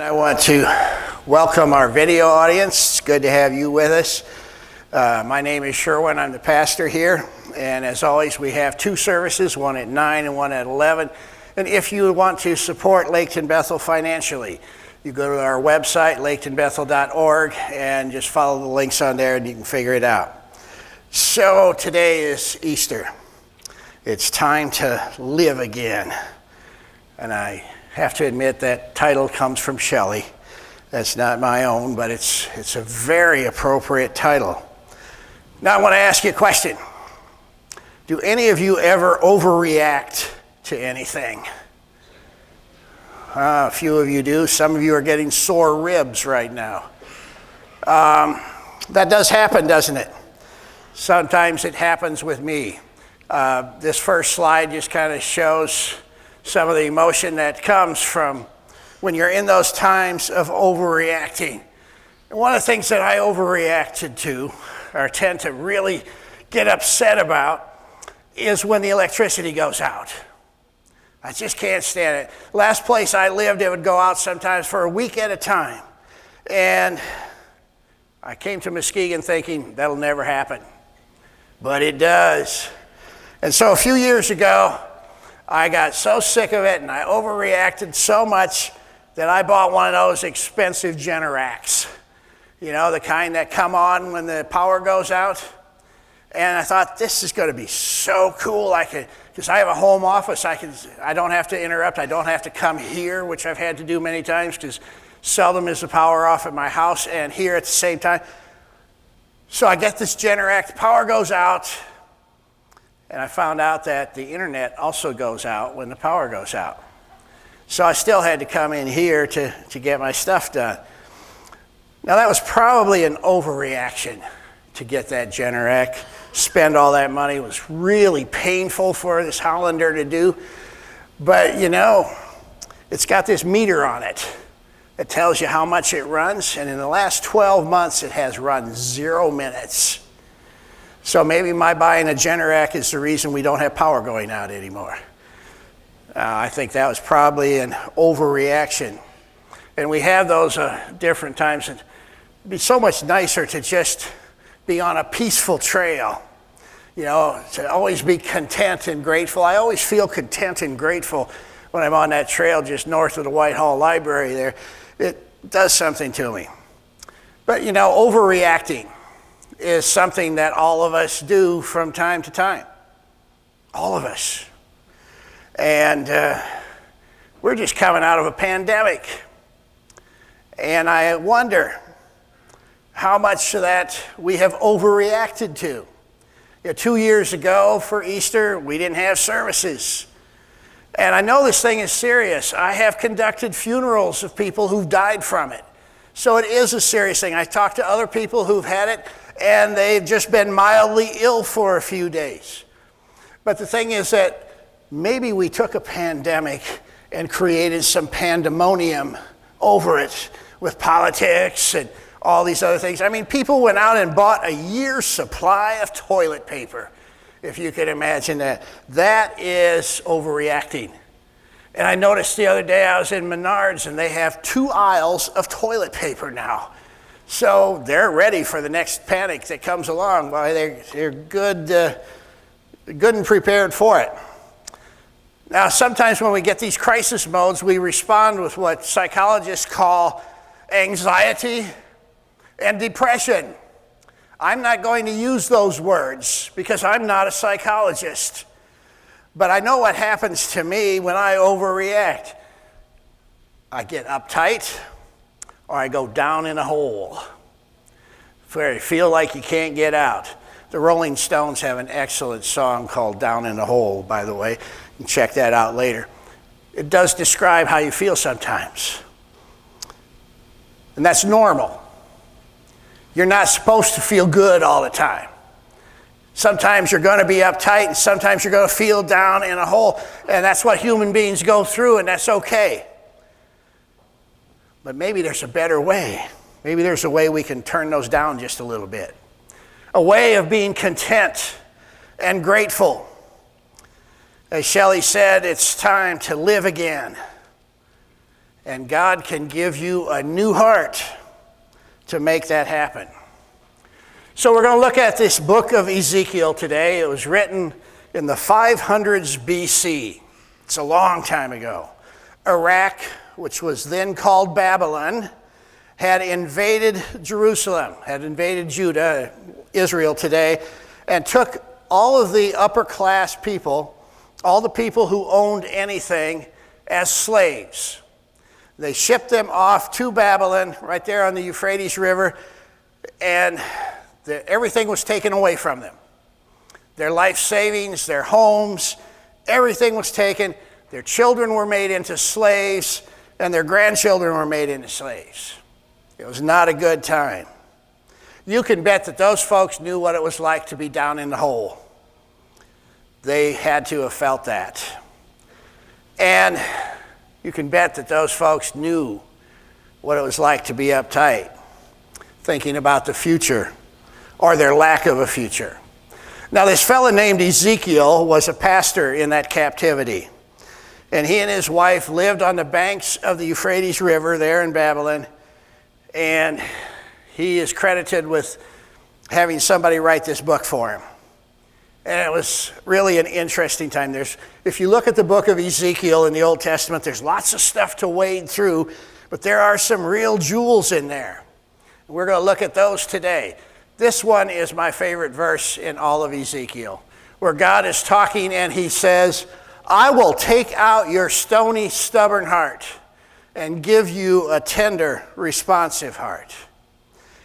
I want to welcome our video audience. It's good to have you with us. My name is Sherwin. I'm the pastor here. And as always, we have two services, one at 9 and one at 11. And if you want to support Laketon Bethel financially, you go to our website, laketonbethel.org, and just follow the links on there and you can figure it out. So today is Easter. It's time to live again. And I have to admit that title comes from Shelley. That's not my own, but it's a very appropriate title. Now I want to ask you a question. Do any of you ever overreact to anything? A few of you do. Some of you are getting sore ribs right now. That does happen, doesn't it? Sometimes it happens with me. This first slide just kind of shows some of the emotion that comes from when you're in those times of overreacting. And one of the things that I overreacted to, or tend to really get upset about, is when the electricity goes out. I just can't stand it. Last place I lived, it would go out sometimes for a week at a time. And I came to Muskegon thinking that'll never happen. But it does. And so a few years ago, I got so sick of it and I overreacted so much that I bought one of those expensive Generacs. You know, the kind that come on when the power goes out. And I thought, this is going to be so cool. Because I have a home office, I don't have to interrupt. I don't have to come here, which I've had to do many times because seldom is the power off at my house and here at the same time. So I get this Generac, the power goes out, and I found out that the internet also goes out when the power goes out. So I still had to come in here to get my stuff done. Now that was probably an overreaction to get that Generac, spend all that money. It was really painful for this Hollander to do. But you know, it's got this meter on it that tells you how much it runs. And in the last 12 months, it has run 0 minutes. So maybe my buying a Generac is the reason we don't have power going out anymore. I think that was probably an overreaction. And we have those different times. It'd be so much nicer to just be on a peaceful trail. You know, to always be content and grateful. I always feel content and grateful when I'm on that trail just north of the Whitehall Library there. It does something to me. But you know, overreacting is something that all of us do from time to time. All of us. And we're just coming out of a pandemic. And I wonder how much of that we have overreacted to. You know, 2 years ago for Easter, we didn't have services. And I know this thing is serious. I have conducted funerals of people who've died from it. So it is a serious thing. I talked to other people who've had it, and they've just been mildly ill for a few days. But the thing is that maybe we took a pandemic and created some pandemonium over it with politics and all these other things. I mean, people went out and bought a year's supply of toilet paper, if you can imagine that. That is overreacting. And I noticed the other day I was in Menards and they have 2 aisles of toilet paper now. So they're ready for the next panic that comes along. Well, they're good and prepared for it. Now, sometimes when we get these crisis modes, we respond with what psychologists call anxiety and depression. I'm not going to use those words because I'm not a psychologist. But I know what happens to me when I overreact. I get uptight or I go down in a hole where you feel like you can't get out. The Rolling Stones have an excellent song called Down in a Hole, by the way. You can check that out later. It does describe how you feel sometimes. And that's normal. You're not supposed to feel good all the time. Sometimes you're going to be uptight and sometimes you're going to feel down in a hole. And that's what human beings go through, and that's okay. But maybe there's a better way. Maybe there's a way we can turn those down just a little bit. A way of being content and grateful. As Shelley said, it's time to live again. And God can give you a new heart to make that happen. So we're going to look at this book of Ezekiel today. It was written in the 500s BC. It's a long time ago. Iraq, which was then called Babylon, had invaded Jerusalem, had invaded Judah, Israel today, and took all of the upper class people, all the people who owned anything, as slaves. They shipped them off to Babylon, right there on the Euphrates River, and everything was taken away from them. Their life savings, their homes, everything was taken. Their children were made into slaves, and their grandchildren were made into slaves. It was not a good time. You can bet that those folks knew what it was like to be down in the hole. They had to have felt that. And you can bet that those folks knew what it was like to be uptight, thinking about the future or their lack of a future. Now, this fellow named Ezekiel was a pastor in that captivity. And he and his wife lived on the banks of the Euphrates River there in Babylon. And he is credited with having somebody write this book for him. And it was really an interesting time. If you look at the book of Ezekiel in the Old Testament, there's lots of stuff to wade through, but there are some real jewels in there. We're going to look at those today. This one is my favorite verse in all of Ezekiel, where God is talking and he says, I will take out your stony, stubborn heart and give you a tender, responsive heart.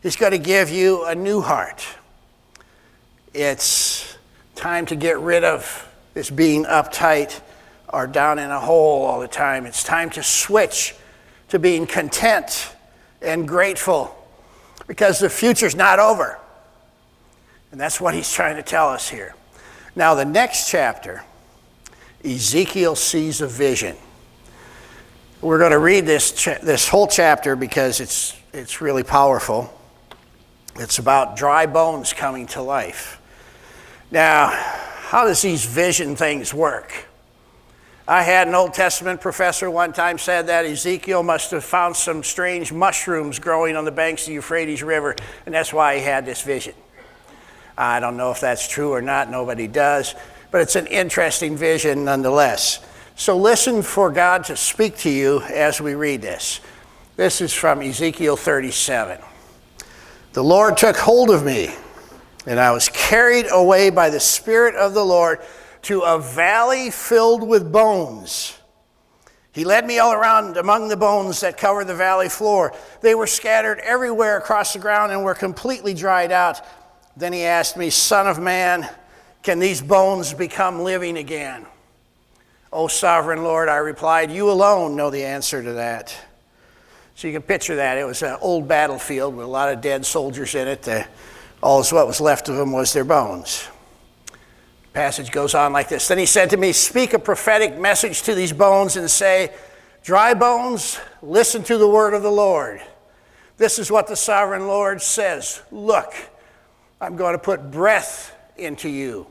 He's going to give you a new heart. It's time to get rid of this being uptight or down in a hole all the time. It's time to switch to being content and grateful because the future's not over. And that's what he's trying to tell us here. Now, the next chapter, Ezekiel sees a vision. We're going to read this whole chapter because it's really powerful. It's about dry bones coming to life. Now, how does these vision things work? I had an Old Testament professor one time said that Ezekiel must have found some strange mushrooms growing on the banks of the Euphrates River, and that's why he had this vision. I don't know if that's true or not. Nobody does. But it's an interesting vision nonetheless. So listen for God to speak to you as we read this. This is from Ezekiel 37. The Lord took hold of me, and I was carried away by the Spirit of the Lord to a valley filled with bones. He led me all around among the bones that covered the valley floor. They were scattered everywhere across the ground and were completely dried out. Then he asked me, Son of man, can these bones become living again? O sovereign Lord, I replied, you alone know the answer to that. So you can picture that. It was an old battlefield with a lot of dead soldiers in it. All what was left of them was their bones. The passage goes on like this. Then he said to me, speak a prophetic message to these bones and say, dry bones, listen to the word of the Lord. This is what the sovereign Lord says. Look, I'm going to put breath into you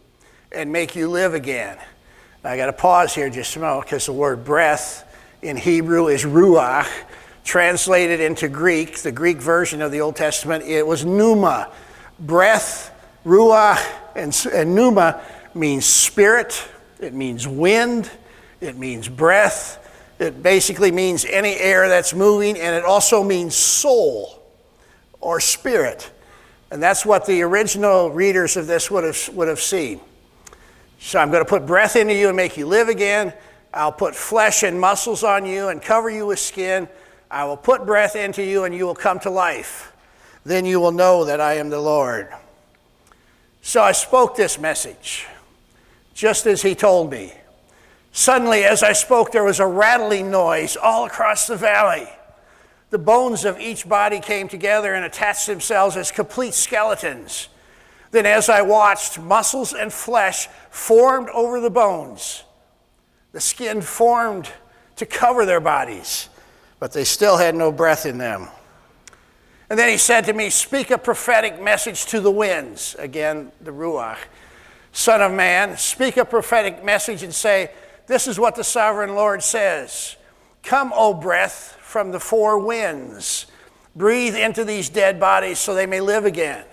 and make you live again. I got to pause here just a moment because the word breath in Hebrew is ruach. Translated into Greek, the Greek version of the Old Testament, it was pneuma. Breath, ruach, and pneuma means spirit. It means wind. It means breath. It basically means any air that's moving, and it also means soul or spirit. And that's what the original readers of this would have seen. So I'm going to put breath into you and make you live again. I'll put flesh and muscles on you and cover you with skin. I will put breath into you and you will come to life. Then you will know that I am the Lord. So I spoke this message, just as he told me. Suddenly, as I spoke, there was a rattling noise all across the valley. The bones of each body came together and attached themselves as complete skeletons. Then as I watched, muscles and flesh formed over the bones. The skin formed to cover their bodies, but they still had no breath in them. And then he said to me, speak a prophetic message to the winds. Again, the ruach. Son of man, speak a prophetic message and say, this is what the sovereign Lord says. Come, O breath from the four winds. Breathe into these dead bodies so they may live again.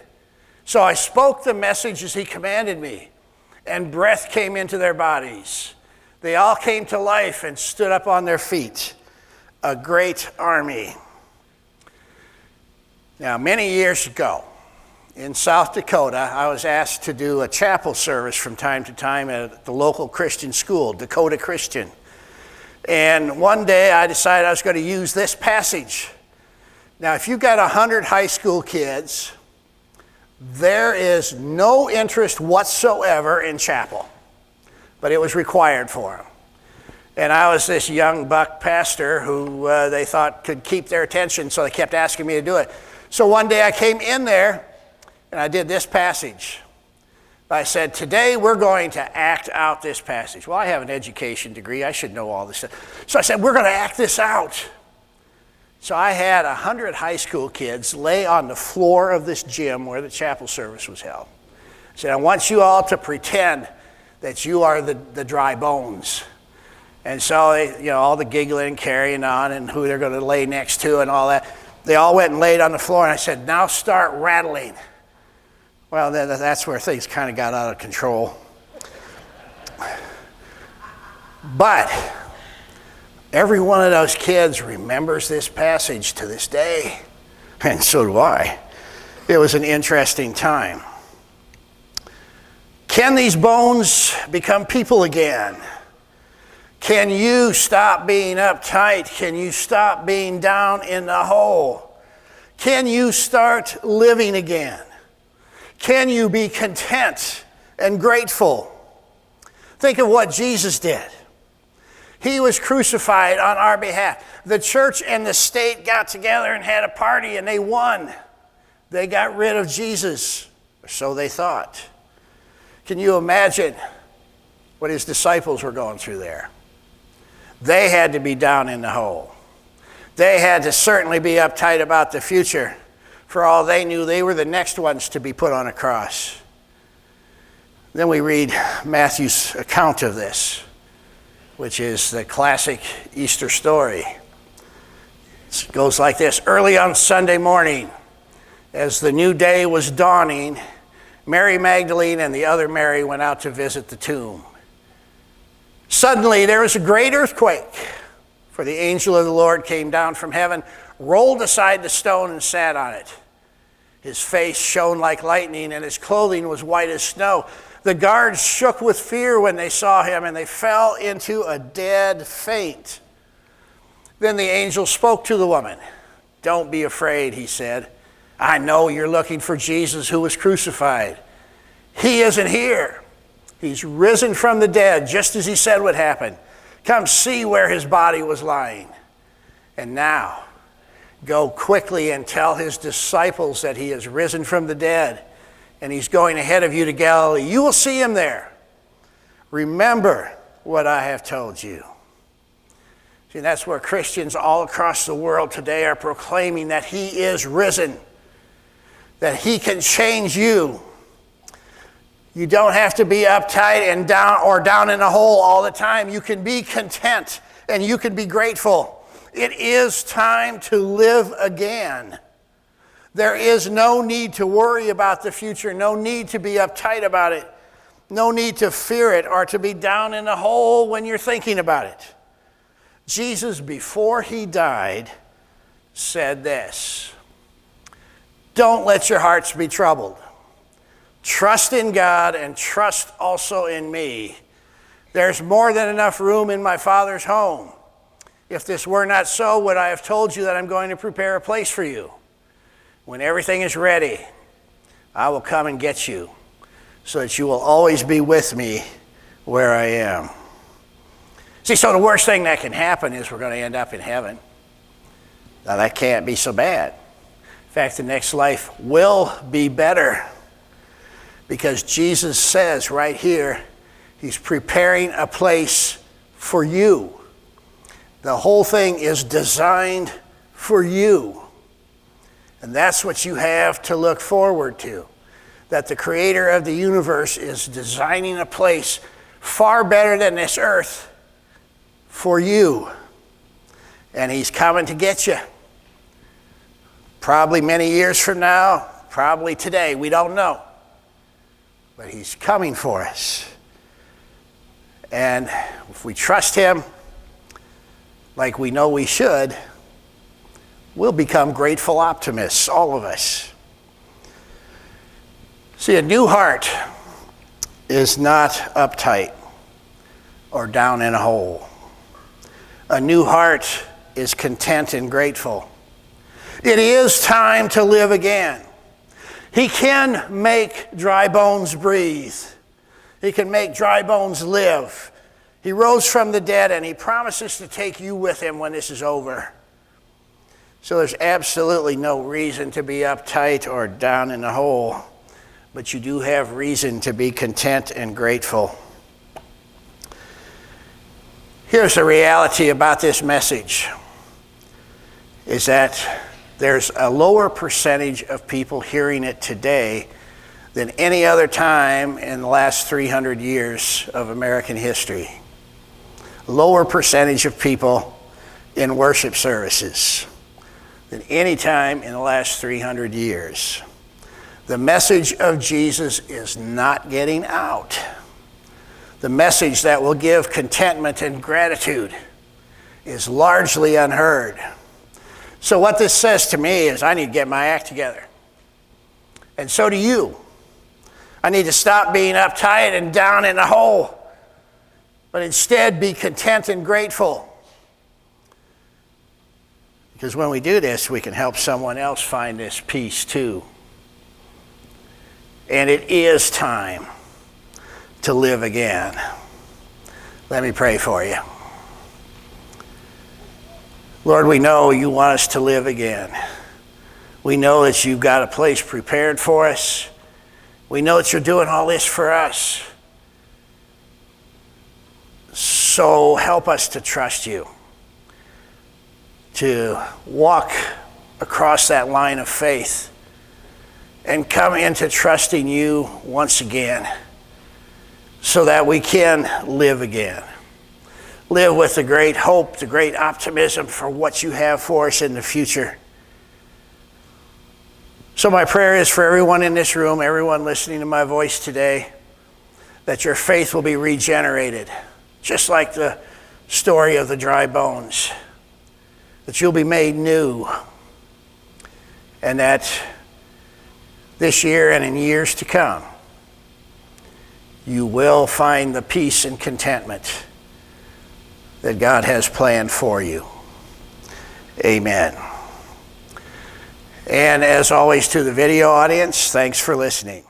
So I spoke the message as he commanded me, and breath came into their bodies. They all came to life and stood up on their feet, a great army. Now, many years ago, in South Dakota, I was asked to do a chapel service from time to time at the local Christian school, Dakota Christian. And one day I decided I was going to use this passage. Now, if you've got 100 high school kids, there is no interest whatsoever in chapel, but it was required for them. And I was this young buck pastor who they thought could keep their attention, so they kept asking me to do it. So one day I came in there and I did this passage. I said, today we're going to act out this passage. Well, I have an education degree. I should know all this stuff. So I said, we're going to act this out. So I had 100 high school kids lay on the floor of this gym where the chapel service was held. I said, I want you all to pretend that you are the dry bones. And so they, all the giggling and carrying on and who they're going to lay next to and all that. They all went and laid on the floor, and I said, now start rattling. Well, that's where things kind of got out of control. But every one of those kids remembers this passage to this day, and so do I. It was an interesting time. Can these bones become people again? Can you stop being uptight? Can you stop being down in the hole? Can you start living again? Can you be content and grateful? Think of what Jesus did. He was crucified on our behalf. The church and the state got together and had a party, and they won. They got rid of Jesus, or so they thought. Can you imagine what his disciples were going through there? They had to be down in the hole. They had to certainly be uptight about the future. For all they knew, they were the next ones to be put on a cross. Then we read Matthew's account of this, which is the classic Easter story. It goes like this. Early on Sunday morning, as the new day was dawning, Mary Magdalene and the other Mary went out to visit the tomb. Suddenly there was a great earthquake, for the angel of the Lord came down from heaven, rolled aside the stone and sat on it. His face shone like lightning, and his clothing was white as snow. The guards shook with fear when they saw him, and they fell into a dead faint. Then the angel spoke to the woman. Don't be afraid, he said. I know you're looking for Jesus who was crucified. He isn't here. He's risen from the dead, just as he said would happen. Come see where his body was lying. And now, go quickly and tell his disciples that he is risen from the dead, and he's going ahead of you to Galilee. You will see him there. Remember what I have told you. See, that's where Christians all across the world today are proclaiming that he is risen, that he can change you. You don't have to be uptight and down in a hole all the time. You can be content and you can be grateful. It is time to live again. There is no need to worry about the future, no need to be uptight about it, no need to fear it or to be down in a hole when you're thinking about it. Jesus, before he died, said this, don't let your hearts be troubled. Trust in God and trust also in me. There's more than enough room in my Father's home. If this were not so, would I have told you that I'm going to prepare a place for you? When everything is ready, I will come and get you, so that you will always be with me where I am. See, so the worst thing that can happen is we're going to end up in heaven. Now, that can't be so bad. In fact, the next life will be better, because Jesus says right here, he's preparing a place for you. The whole thing is designed for you. And that's what you have to look forward to. That the creator of the universe is designing a place far better than this earth for you. And he's coming to get you. Probably many years from now, probably today, we don't know. But he's coming for us. And if we trust him like we know we should, we'll become grateful optimists, all of us. See, a new heart is not uptight or down in a hole. A new heart is content and grateful. It is time to live again. He can make dry bones breathe. He can make dry bones live. He rose from the dead, and he promises to take you with him when this is over. So there's absolutely no reason to be uptight or down in the hole, but you do have reason to be content and grateful. Here's the reality about this message, is that there's a lower percentage of people hearing it today than any other time in the last 300 years of American history. Lower percentage of people in worship services than any time in the last 300 years. The message of Jesus is not getting out. The message that will give contentment and gratitude is largely unheard. So what this says to me is I need to get my act together. And so do you. I need to stop being uptight and down in a hole, but instead be content and grateful. Because when we do this, we can help someone else find this peace too. And it is time to live again. Let me pray for you. Lord, we know you want us to live again. We know that you've got a place prepared for us. We know that you're doing all this for us. So help us to trust you, to walk across that line of faith and come into trusting you once again so that we can live again. Live with the great hope, the great optimism for what you have for us in the future. So my prayer is for everyone in this room, everyone listening to my voice today, that your faith will be regenerated, just like the story of the dry bones, that you'll be made new, and that this year and in years to come, you will find the peace and contentment that God has planned for you. Amen. And as always, to the video audience, thanks for listening.